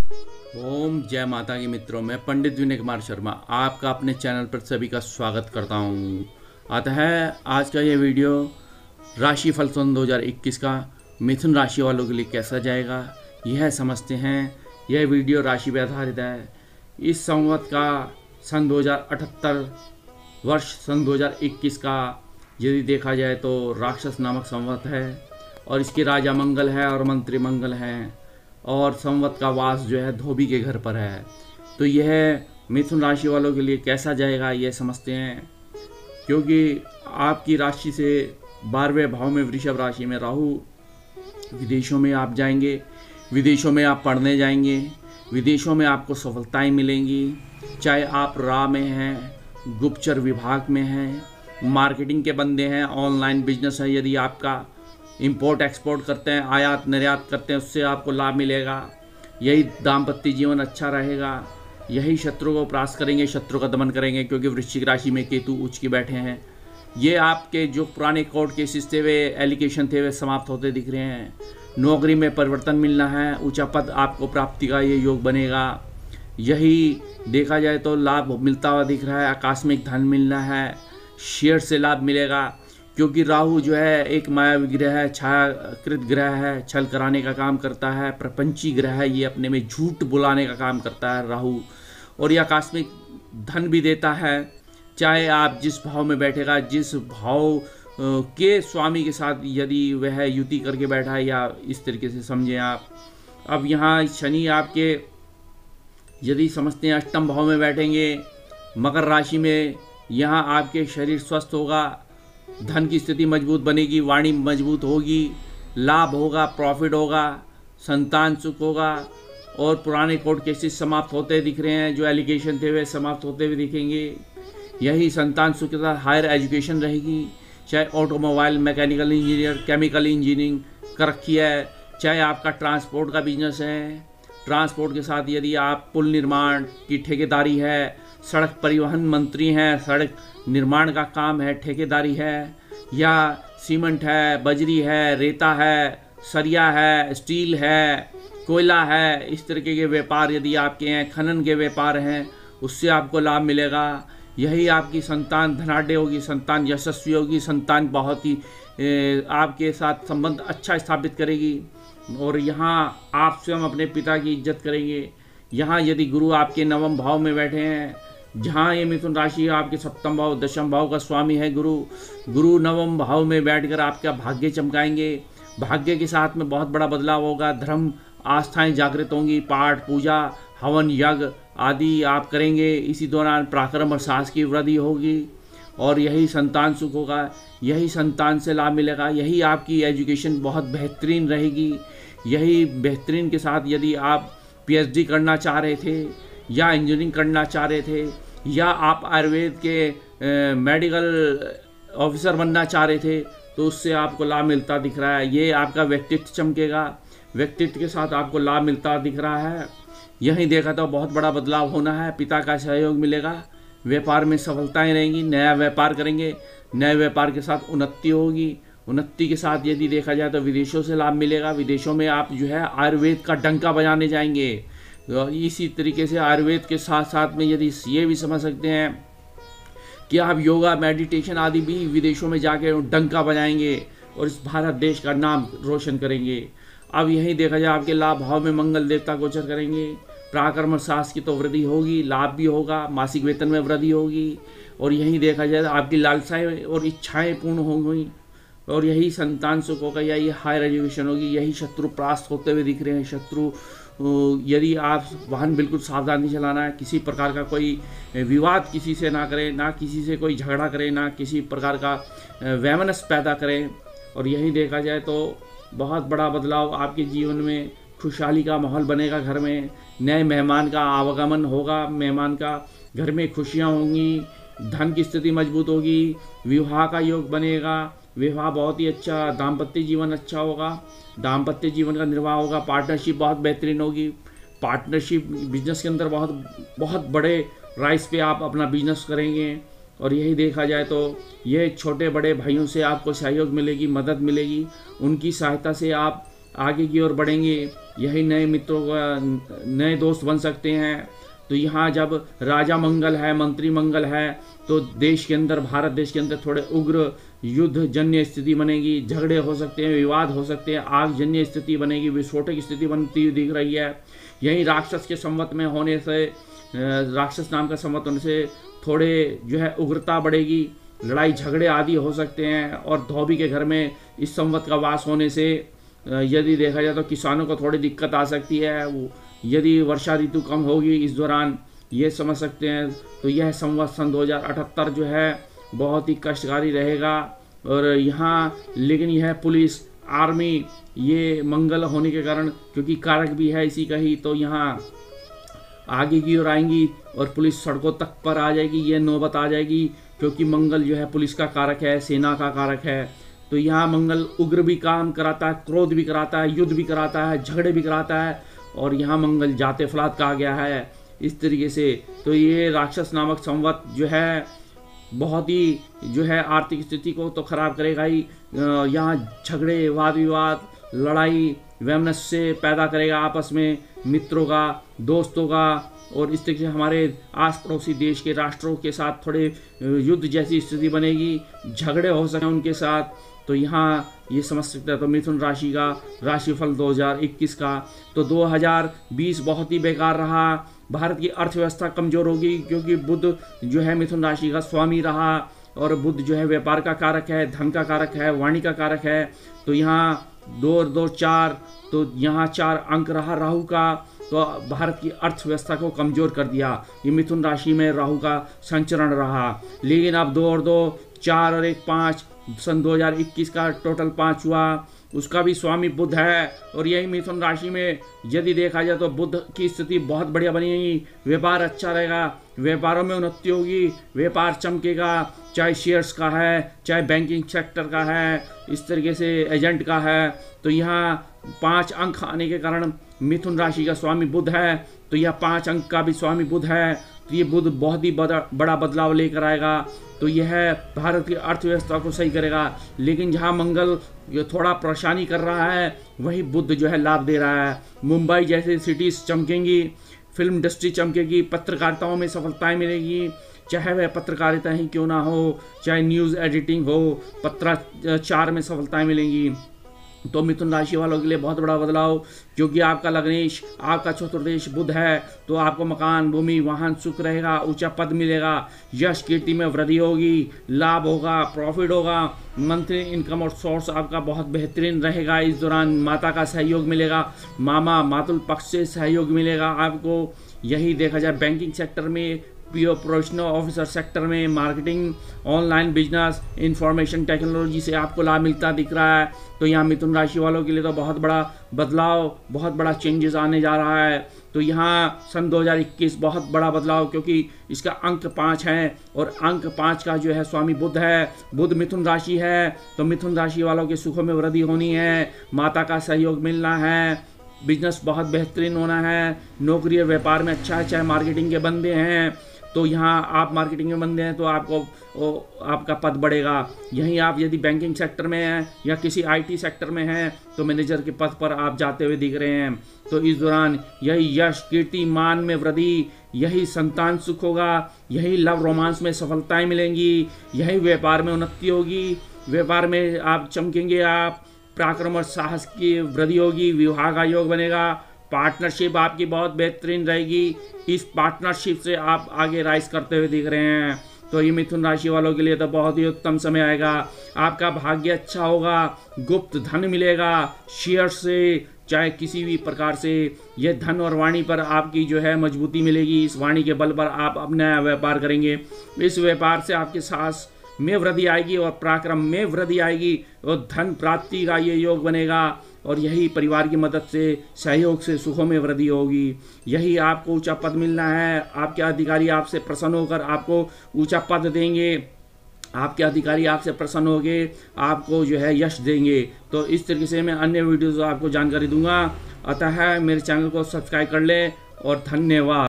ओम जय माता की मित्रों, मैं पंडित विनय कुमार शर्मा आपका अपने चैनल पर सभी का स्वागत करता हूँ। आता है आज का ये वीडियो राशि फल सन 2021 का मिथुन राशि वालों के लिए कैसा जाएगा यह समझते हैं। यह वीडियो राशि पर आधारित है। इस संवत का सन 2078 वर्ष सन 2021 का यदि देखा जाए तो राक्षस नामक संवत है और इसके राजा मंगल है और मंत्री मंगल हैं और संवत का वास जो है धोबी के घर पर है। तो यह मिथुन राशि वालों के लिए कैसा जाएगा यह समझते हैं, क्योंकि आपकी राशि से 12वें भाव में वृषभ राशि में राहु, विदेशों में आप जाएंगे, विदेशों में आप पढ़ने जाएंगे, विदेशों में आपको सफलताएं मिलेंगी। चाहे आप राह में हैं, गुप्तचर विभाग में हैं, मार्केटिंग के बंदे हैं, ऑनलाइन बिजनेस है, यदि आपका इंपोर्ट एक्सपोर्ट करते हैं, आयात निर्यात करते हैं, उससे आपको लाभ मिलेगा। यही दाम्पत्य जीवन अच्छा रहेगा। यही शत्रु को परास्त करेंगे, शत्रु का दमन करेंगे, क्योंकि वृश्चिक राशि में केतु उच्च के बैठे हैं। ये आपके जो पुराने कोर्ट केसेस थे, वे एलिगेशन थे, वे समाप्त होते दिख रहे हैं। नौकरी में परिवर्तन मिलना है, ऊंचा पद आपको प्राप्ति का ये योग बनेगा। यही देखा जाए तो लाभ मिलता हुआ दिख रहा है। आकस्मिक धन मिलना है, शेयर से लाभ मिलेगा, क्योंकि राहु जो है एक मायावी ग्रह है, छायाकृत ग्रह है, छल कराने का काम करता है, प्रपंची ग्रह है, ये अपने में झूठ बुलाने का काम करता है राहु। और यह आकस्मिक धन भी देता है। चाहे आप जिस भाव में बैठेगा, जिस भाव के स्वामी के साथ यदि वह युति करके बैठा है, या इस तरीके से समझें आप। अब यहाँ शनि आपके यदि समझते हैं अष्टम भाव में बैठेंगे मकर राशि में, यहाँ आपके शरीर स्वस्थ होगा, धन की स्थिति मजबूत बनेगी, वाणी मजबूत होगी, लाभ होगा, प्रॉफिट होगा, संतान सुख होगा और पुराने कोर्ट केसेस समाप्त होते दिख रहे हैं। जो एलिगेशन थे वे समाप्त होते हुए दिखेंगे। यही संतान सुख के साथ हायर एजुकेशन रहेगी। चाहे automobile, mechanical engineer, chemical engineering कर रखी है, चाहे आपका ट्रांसपोर्ट का बिजनेस है, ट्रांसपोर्ट के साथ यदि आप पुल निर्माण की ठेकेदारी है, सड़क परिवहन मंत्री हैं, सड़क निर्माण का काम है, ठेकेदारी है, या सीमेंट है, बजरी है, रेता है, सरिया है, स्टील है, कोयला है, इस तरीके के व्यापार यदि आपके हैं, खनन के व्यापार हैं, उससे आपको लाभ मिलेगा। यही आपकी संतान धनाढ़ होगी, संतान यशस्वी होगी, संतान बहुत ही आपके साथ संबंध अच्छा स्थापित करेगी और यहाँ आप स्वयं अपने पिता की इज्जत करेंगे। यहाँ यदि गुरु आपके नवम भाव में बैठे हैं, जहाँ ये मिथुन राशि आपके सप्तम भाव दशम भाव का स्वामी है गुरु नवम भाव में बैठकर आपका भाग्य चमकाएंगे। भाग्य के साथ में बहुत बड़ा बदलाव होगा। धर्म आस्थाएं जागृत होंगी, पाठ पूजा हवन यज्ञ आदि आप करेंगे। इसी दौरान पराक्रम और साहस की वृद्धि होगी और यही संतान सुख होगा, यही संतान से लाभ मिलेगा। यही आपकी एजुकेशन बहुत बेहतरीन रहेगी। यही बेहतरीन के साथ यदि आप पीएचडी करना चाह रहे थे या इंजीनियरिंग करना चाह रहे थे या आप आयुर्वेद के मेडिकल ऑफिसर बनना चाह रहे थे, तो उससे आपको लाभ मिलता दिख रहा है। ये आपका व्यक्तित्व चमकेगा, व्यक्तित्व के साथ आपको लाभ मिलता दिख रहा है। यही देखा तो बहुत बड़ा बदलाव होना है। पिता का सहयोग मिलेगा, व्यापार में सफलताएं रहेंगी, नया व्यापार करेंगे, नए व्यापार के साथ उन्नति होगी। उन्नति के साथ यदि देखा जाए तो विदेशों से लाभ मिलेगा। विदेशों में आप जो है आयुर्वेद का डंका बजाने जाएंगे। तो इसी तरीके से आयुर्वेद के साथ साथ में यदि ये भी समझ सकते हैं कि आप योगा मेडिटेशन आदि भी विदेशों में जाके डंका बजाएंगे और इस भारत देश का नाम रोशन करेंगे। अब यही देखा जाए आपके लाभ भाव में मंगल देवता गोचर करेंगे। पराक्रम और साहस की तो वृद्धि होगी, लाभ भी होगा, मासिक वेतन में वृद्धि होगी और यही देखा जाए आपकी लालसाएं और इच्छाएं पूर्ण होंगी और यही संतान सुख होगा, यही हायर एजुकेशन होगी। यही शत्रु परास्त होते हुए दिख रहे हैं। शत्रु यदि आप वाहन बिल्कुल सावधानी चलाना है, किसी प्रकार का कोई विवाद किसी से ना करें, ना किसी से कोई झगड़ा करें, ना किसी प्रकार का वैमनस्य पैदा करें। और यही देखा जाए तो बहुत बड़ा बदलाव आपके जीवन में, खुशहाली का माहौल बनेगा। घर में नए मेहमान का आवागमन होगा, मेहमान का घर में खुशियाँ होंगी, धन की स्थिति मजबूत होगी, विवाह का योग बनेगा, विवाह बहुत ही अच्छा, दाम्पत्य जीवन अच्छा होगा, दाम्पत्य जीवन का निर्वाह होगा, पार्टनरशिप बहुत बेहतरीन होगी। पार्टनरशिप बिजनेस के अंदर बहुत बड़े राइस पे आप अपना बिजनेस करेंगे। और यही देखा जाए तो ये छोटे बड़े भाइयों से आपको सहयोग मिलेगी, मदद मिलेगी। उनकी सहायता से आप आगे की ओर बढ़ेंगे, यही नए मित्रों का नए दोस्त बन सकते हैं। तो यहाँ जब राजा मंगल है, मंत्री मंगल है, तो देश के अंदर, भारत देश के अंदर थोड़े उग्र युद्ध जन्य स्थिति बनेगी, झगड़े हो सकते हैं, विवाद हो सकते हैं, आग जन्य स्थिति बनेगी, विस्फोटक स्थिति बनती हुई दिख रही है। यही राक्षस के संवत में होने से, राक्षस नाम का संवत होने से थोड़े जो है उग्रता बढ़ेगी, लड़ाई झगड़े आदि हो सकते हैं। और धोबी के घर में इस संवत का वास होने से यदि देखा जाए तो किसानों को थोड़ी दिक्कत आ सकती है, यदि वर्षा ऋतु कम होगी इस दौरान, ये समझ सकते हैं। तो यह संवत सन 2078 जो है बहुत ही कष्टकारी रहेगा। और यहाँ लेकिन यह पुलिस, आर्मी, ये मंगल होने के कारण, क्योंकि कारक भी है इसी का ही, तो यहाँ आगे की ओर आएंगी और पुलिस सड़कों तक पर आ जाएगी, ये नौबत आ जाएगी, क्योंकि मंगल जो है पुलिस का कारक है, सेना का कारक है। तो यहाँ मंगल उग्र भी काम कराता है, क्रोध भी कराता है, युद्ध भी कराता है, झगड़े भी कराता है। और यहाँ मंगल जाते फलात कहा गया है इस तरीके से। तो ये राक्षस नामक संवत जो है बहुत ही जो है आर्थिक स्थिति को तो खराब करेगा ही, यहाँ झगड़े, वाद विवाद, लड़ाई, वैमनस्य पैदा करेगा आपस में मित्रों का, दोस्तों का। और इस तरीके से हमारे आस पड़ोसी देश के राष्ट्रों के साथ थोड़े युद्ध जैसी स्थिति बनेगी, झगड़े हो सके उनके साथ। तो यहाँ ये समझ सकते हैं। तो मिथुन राशि का राशिफल 2021 का, तो 2020 बहुत ही बेकार रहा। भारत की अर्थव्यवस्था कमजोर होगी, क्योंकि बुध जो है मिथुन राशि का स्वामी रहा, और बुध जो है व्यापार का कारक है, धन का कारक है, वाणी का कारक है। तो यहाँ 2 और 2 4, तो यहाँ 4 अंक रहा राहु का, तो भारत की अर्थव्यवस्था को कमजोर कर दिया। ये मिथुन राशि में राहु का संचरण रहा। लेकिन अब 2 और 2 4 और 1 5, सन 2021 का टोटल 5 हुआ, उसका भी स्वामी बुध है। और यही मिथुन राशि में यदि देखा जाए तो बुध की स्थिति बहुत बढ़िया बनी, व्यापार अच्छा रहेगा, व्यापारों में उन्नति होगी, व्यापार चमकेगा, चाहे शेयर्स का है, चाहे बैंकिंग सेक्टर का है, इस तरीके से एजेंट का है। तो यहाँ 5 अंक आने के कारण मिथुन राशि का स्वामी बुध है, तो यह 5 अंक का भी स्वामी बुध है। तो ये बुध बहुत ही बड़ा बदलाव लेकर आएगा। तो यह भारत की अर्थव्यवस्था को सही करेगा। लेकिन जहाँ मंगल थोड़ा परेशानी कर रहा है, वही बुध जो है लाभ दे रहा है। मुंबई जैसे सिटीज़ चमकेंगी, फिल्म इंडस्ट्री चमकेगी, पत्रकारिताओं में सफलताएं मिलेगी, चाहे वह पत्रकारिता ही क्यों ना हो, चाहे न्यूज़ एडिटिंग हो, पत्राचार में सफलताएं मिलेंगी। तो मिथुन राशि वालों के लिए बहुत बड़ा बदलाव, क्योंकि आपका लग्नेश, आपका चतुर्देश बुध है, तो आपको मकान, भूमि, वाहन, सुख रहेगा, ऊंचा पद मिलेगा, यश कीर्ति में वृद्धि होगी, लाभ होगा, प्रॉफिट होगा, मंथली इनकम और सोर्स आपका बहुत बेहतरीन रहेगा। इस दौरान माता का सहयोग मिलेगा, मामा मातुल पक्ष से सहयोग मिलेगा आपको। यही देखा जाए बैंकिंग सेक्टर में, पीओ प्रोफेशनल ऑफिसर सेक्टर में, marketing, online business, information technology से आपको लाभ मिलता दिख रहा है। तो यहाँ मिथुन राशि वालों के लिए तो बहुत बड़ा बदलाव, बहुत बड़ा चेंजेस आने जा रहा है। तो यहाँ सन 2021 बहुत बड़ा बदलाव, क्योंकि इसका अंक 5 है, और अंक 5 का जो है स्वामी बुध है, बुध मिथुन राशि है। तो मिथुन राशि वालों के सुखों में वृद्धि होनी है, माता का सहयोग मिलना है, बिजनेस बहुत बेहतरीन होना है, नौकरी और व्यापार में अच्छा है, चाहे मार्केटिंग के बंदे हैं तो यहाँ आप मार्केटिंग में बंदे हैं तो आपका पद बढ़ेगा। यहीं आप यदि बैंकिंग सेक्टर में हैं या किसी आईटी सेक्टर में हैं तो मैनेजर के पद पर आप जाते हुए दिख रहे हैं। तो इस दौरान यही यश, कीर्ति, मान में वृद्धि, यही संतान सुख होगा, यही लव रोमांस में सफलताएं मिलेंगी, यही व्यापार में उन्नति होगी, व्यापार में आप चमकेंगे, आप पराक्रम और साहस की वृद्धि होगी, विवाह का योग बनेगा, पार्टनरशिप आपकी बहुत बेहतरीन रहेगी। इस पार्टनरशिप से आप आगे राइज करते हुए दिख रहे हैं। तो ये मिथुन राशि वालों के लिए तो बहुत ही उत्तम समय आएगा। आपका भाग्य अच्छा होगा, गुप्त धन मिलेगा, शेयर से चाहे किसी भी प्रकार से ये धन और वाणी पर आपकी जो है मजबूती मिलेगी। इस वाणी के बल पर आप अपना व्यापार करेंगे। इस व्यापार से आपके साहस में वृद्धि आएगी और पराक्रम में वृद्धि आएगी और धन प्राप्ति का ये योग बनेगा। और यही परिवार की मदद से, सहयोग से सुखों में वृद्धि होगी। यही आपको ऊंचा पद मिलना है। आपके अधिकारी आपसे प्रसन्न होकर आपको ऊंचा पद देंगे, आपके अधिकारी आपसे प्रसन्न होंगे, आपको जो है यश देंगे। तो इस तरीके से मैं अन्य वीडियोज़ आपको जानकारी दूंगा। अतः मेरे चैनल को सब्सक्राइब कर लें और धन्यवाद।